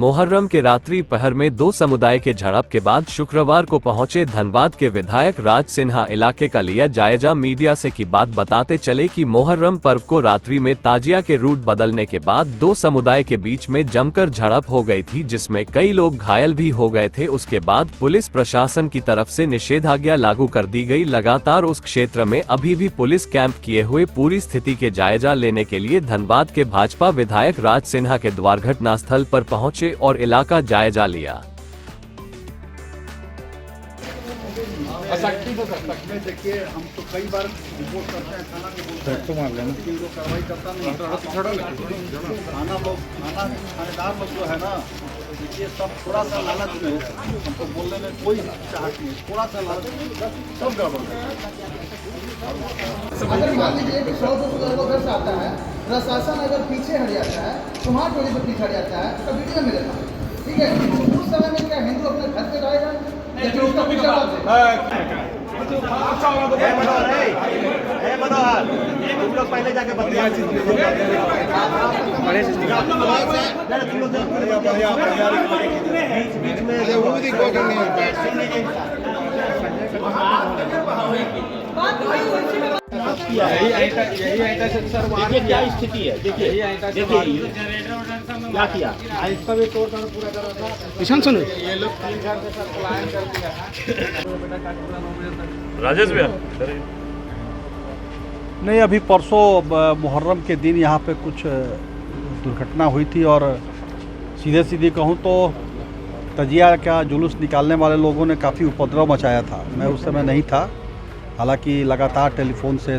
मुहर्रम के रात्रि पहर में दो समुदाय के झड़प के बाद शुक्रवार को पहुंचे धनबाद के विधायक राज सिन्हा इलाके का लिया जायजा। मीडिया से की बात बताते चले कि मुहर्रम पर्व को रात्रि में ताजिया के रूट बदलने के बाद दो समुदाय के बीच में जमकर झड़प हो गई थी, जिसमें कई लोग घायल भी हो गए थे। उसके बाद पुलिस प्रशासन की तरफ से निषेधाज्ञा लागू कर दी गई। लगातार उस क्षेत्र में अभी भी पुलिस कैंप किए हुए पूरी स्थिति के जायजा लेने के लिए धनबाद के भाजपा विधायक राज सिन्हा के द्वार घटनास्थल पर पहुंचे और इलाका जायजा लिया। देखिए, हम तो कई बार रिपोर्ट करते हैं थाना के कार्रवाई करता नहीं, थाना लोग थानेदार लोग जो है ना, देखिए सब थोड़ा सा लालच में हमको बोलने में कोई चाहत नहीं, थोड़ा सा लालच में सब गड़बड़ है। अगर मान लीजिए कि 100-200 लोग घर से आता है, प्रशासन अगर पीछे हट जाता है, तुम्हारा टोली से पीछे हट जाता है तो वीडियो मिलेगा, ठीक है। तो उस समय में क्या हिंदू अपने घर पे रहेगा या फिर उसका पीछा तुम लोग पहले जाके बतिया बीच में देखिए क्या स्थिति है। देखिए क्या किया, इसका भी तोड़ पूरा कर रहा था। किशन सुन, ये लोग 3 घर से सर पलायन कर दिया। राजेश भैया नहीं, अभी परसों मुहर्रम के दिन यहाँ पे कुछ दुर्घटना हुई थी और सीधे कहूँ तो तजिया का जुलूस निकालने वाले लोगों ने काफ़ी उपद्रव मचाया था। मैं उस समय नहीं था, हालांकि लगातार टेलीफोन से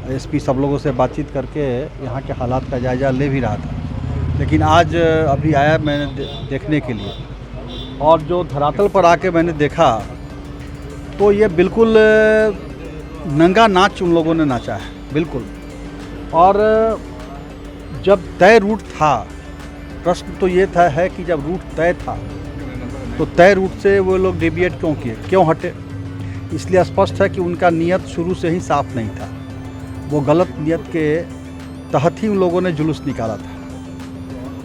एसपी सब लोगों से बातचीत करके यहाँ के हालात का जायज़ा ले भी रहा था। लेकिन आज अभी आया मैंने देखने के लिए, और जो धरातल पर आके मैंने देखा तो ये बिल्कुल नंगा नाच उन लोगों ने नाचा है, बिल्कुल। और जब तय रूट था, प्रश्न तो ये था है कि जब रूट तय था तो तय रूट से वो लोग डेविएट क्यों किए, क्यों हटे। इसलिए स्पष्ट है कि उनका नियत शुरू से ही साफ नहीं था। वो गलत नियत के तहत ही उन लोगों ने जुलूस निकाला था।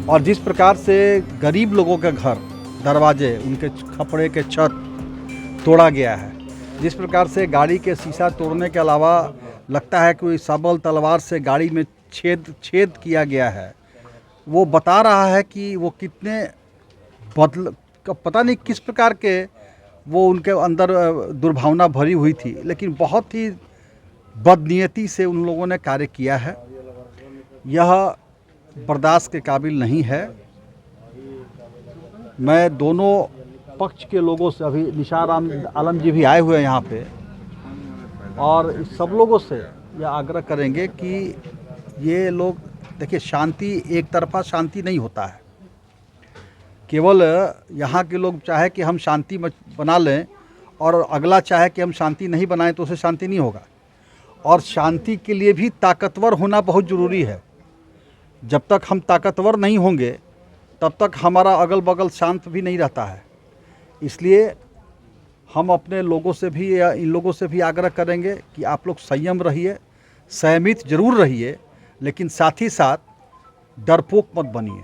और जिस प्रकार से गरीब लोगों के घर दरवाजे, उनके खपड़े के छत तोड़ा गया है, जिस प्रकार से गाड़ी के शीशा तोड़ने के अलावा लगता है कि कोई सबल तलवार से गाड़ी में छेद किया गया है, वो बता रहा है कि वो कितने पता नहीं किस प्रकार के वो उनके अंदर दुर्भावना भरी हुई थी। लेकिन बहुत ही बदनीयती से उन लोगों ने कार्य किया है। यह बर्दाश्त के काबिल नहीं है। मैं दोनों पक्ष के लोगों से, अभी निशार आलम जी भी आए हुए हैं यहाँ पे, और सब लोगों से यह आग्रह करेंगे कि ये लोग देखिए, शांति एक तरफा शांति नहीं होता है। केवल यहाँ के लोग चाहे कि हम शांति बना लें और अगला चाहे कि हम शांति नहीं बनाएं तो उसे शांति नहीं होगा। और शांति के लिए भी ताकतवर होना बहुत ज़रूरी है। जब तक हम ताकतवर नहीं होंगे तब तक हमारा अगल बगल शांत भी नहीं रहता है। इसलिए हम अपने लोगों से भी या इन लोगों से भी आग्रह करेंगे कि आप लोग संयम रहिए, संयमित जरूर रहिए, लेकिन साथ ही साथ डरपोक मत बनिए।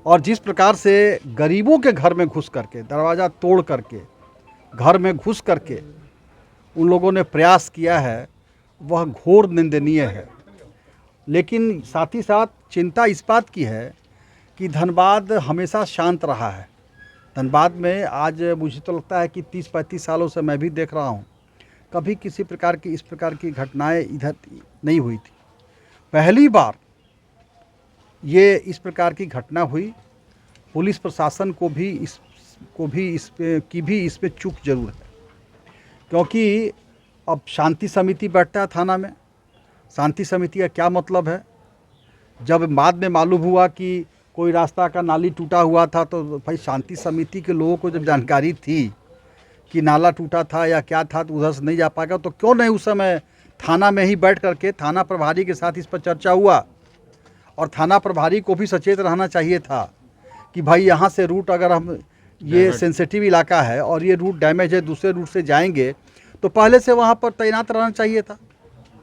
और जिस प्रकार से गरीबों के घर में घुस करके, दरवाज़ा तोड़ करके, घर में घुस करके उन लोगों ने प्रयास किया है, वह घोर निंदनीय है। लेकिन साथ ही साथ चिंता इस बात की है कि धनबाद हमेशा शांत रहा है। धनबाद में आज मुझे तो लगता है कि 30-35 सालों से मैं भी देख रहा हूँ, कभी किसी प्रकार की इस प्रकार की घटनाएं इधर नहीं हुई थी। पहली बार ये इस प्रकार की घटना हुई। पुलिस प्रशासन को भी इस पे चूक जरूर है, क्योंकि अब शांति समिति बैठता है थाना में। शांति समिति का क्या मतलब है? जब बाद में मालूम हुआ कि कोई रास्ता का नाली टूटा हुआ था तो भाई शांति समिति के लोगों को जब जानकारी थी कि नाला टूटा था या क्या था तो उधर से नहीं जा पाएगा, तो क्यों नहीं उस समय थाना में ही बैठ करके थाना प्रभारी के साथ इस पर चर्चा हुआ। और थाना प्रभारी को भी सचेत रहना चाहिए था कि भाई यहाँ से रूट, अगर हम ये सेंसिटिव इलाका है और ये रूट डैमेज है, दूसरे रूट से जाएंगे, तो पहले से वहाँ पर तैनात रहना चाहिए था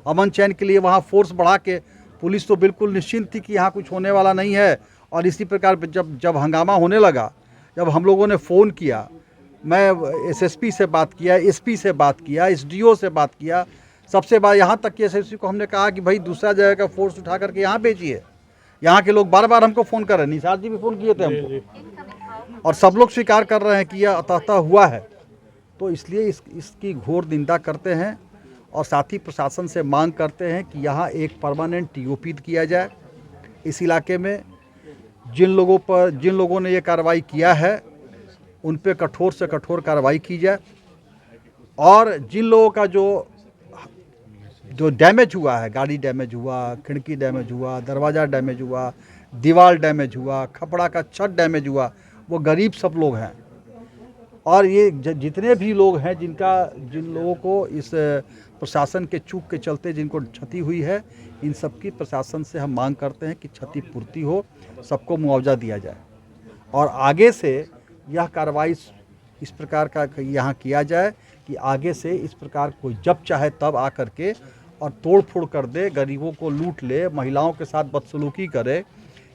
अमन चैन के लिए। वहाँ फोर्स बढ़ा के, पुलिस तो बिल्कुल निश्चिंत थी कि यहाँ कुछ होने वाला नहीं है और इसी प्रकार जब हंगामा होने लगा, जब हम लोगों ने फ़ोन किया, मैं एसएसपी से बात किया, एसपी से बात किया, एसडीओ से बात किया, सबसे बार यहाँ तक कि एसएसपी को हमने कहा कि भाई दूसरा जगह का फोर्स उठा करके यहाँ भेजिए। यहाँ के लोग बार बार हमको फ़ोन कर रहे हैं, निसार जी भी फ़ोन किए थे हमको, और सब लोग स्वीकार कर रहे हैं कि यह अतः हुआ है। तो इसलिए इसकी घोर निंदा करते हैं और साथ ही प्रशासन से मांग करते हैं कि यहाँ एक परमानेंट टीओपी किया जाए इस इलाके में। जिन लोगों ने ये कार्रवाई किया है उन पे कठोर से कठोर कार्रवाई की जाए, और जिन लोगों का जो डैमेज हुआ है, गाड़ी डैमेज हुआ, खिड़की डैमेज हुआ, दरवाज़ा डैमेज हुआ, दीवार डैमेज हुआ, खपड़ा का छत डैमेज हुआ, वो गरीब सब लोग हैं। और ये जितने भी लोग हैं जिन लोगों को इस प्रशासन के चूक के चलते जिनको क्षति हुई है, इन सब की प्रशासन से हम मांग करते हैं कि क्षतिपूर्ति हो, सबको मुआवजा दिया जाए, और आगे से यह कार्रवाई इस प्रकार का यहाँ किया जाए कि आगे से इस प्रकार कोई जब चाहे तब आ करके और तोड़ फोड़ कर दे, गरीबों को लूट ले, महिलाओं के साथ बदसलूकी करे,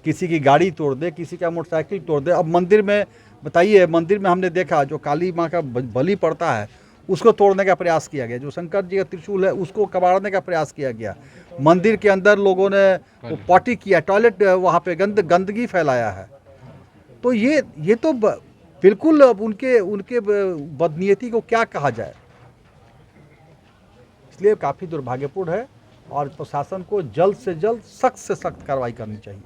किसी की गाड़ी तोड़ दे, किसी का मोटरसाइकिल तोड़ दे। अब मंदिर में बताइए, मंदिर में हमने देखा जो काली माँ का बलि पड़ता है उसको तोड़ने का प्रयास किया गया, जो शंकर जी का त्रिशूल है उसको कबाड़ने का प्रयास किया गया, मंदिर के अंदर लोगों ने वो पॉटी किया, टॉयलेट वहाँ पे गंदगी फैलाया है। तो ये तो बिल्कुल उनके बदनीयती को क्या कहा जाए। इसलिए काफ़ी दुर्भाग्यपूर्ण है और प्रशासन को जल्द से जल्द सख्त से सख्त कार्रवाई करनी चाहिए।